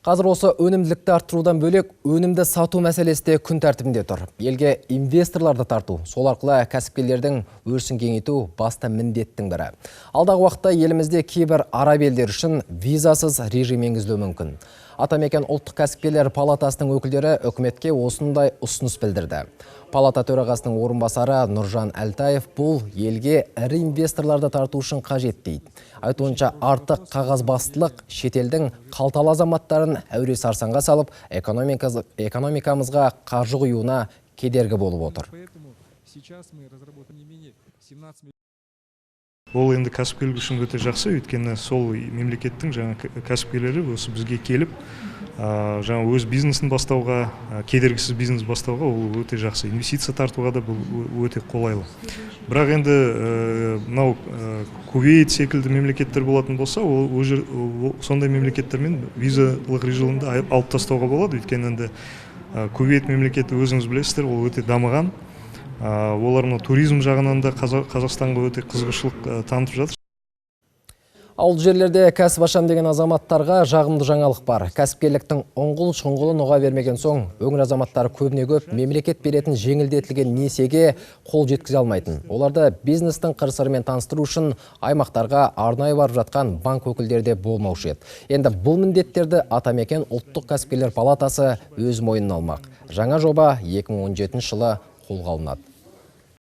Қазір осы өнімділікті арттырудан бөлек, өнімді сату мәселесі де күн тәртібінде тұр. Елге инвесторларды тарту, сол арқылы кәсіпкерлердің өрісін кеңейту басты міндеттің бірі. Алдағы уақытта елімізде кейбір араб елдері үшін визасыз режим енгізілуі мүмкін. Атамекен ұлттық кәсіпкерлер палатасының өкілдері үкіметке осындай ұсыныс білдірді. Палата төрағасының орынбасары Нұржан Әлтаев бұл елге ірі инвесторларды тарту үшін қажет дейді. Айтуынша артық қағазбастылық шетелдің қалталы азаматтарын әуре сарсаңға салып, экономикамызға қаржы құюына кедергі болып отыр. Ол енді кәсіпкерлік үшін өте жақсы, өйткені сол мемлекеттің жаңа кәсіпкерлері осы бізге келіп, жаңа өз бизнесін бастауға, кедергісіз бизнес бастауға ол өте жақсы. Инвестиция тартуға да бұл өте қолайлы. Бірақ енді мынау Кувейт секілді мемлекеттер болатын болса, ол сондай мемлекеттермен визалық режимді алып тастауға болады, өйткені енді Кувейт мемлекеті өзіңіз білесіздер, ол өте дамыған. Олар туризм жағынан да Қазақстанға өте қызығушылық танытып жатыр. Ауыл жерлерде кәсіп ашам деген азаматтарға жағымды жаңалық бар. Кәсіпкерліктің ұңғыл-шұңғылын ұға бермеген соң, өңір азаматтары көбіне көп мемлекет беретін жеңілдетілген несиеге қол жеткізе алмайтын. Оларды бизнестің қыр-сырымен таныстыру үшін аймақтарға арнайы барып жатқан банк өкілдері де болмаушы еді. Енді бұл міндеттерді Атамекен ұлттық кәсіпкерлер палатасы өз мойнына алмақ. Жаңа жоба 2017 жылы қолға алынады.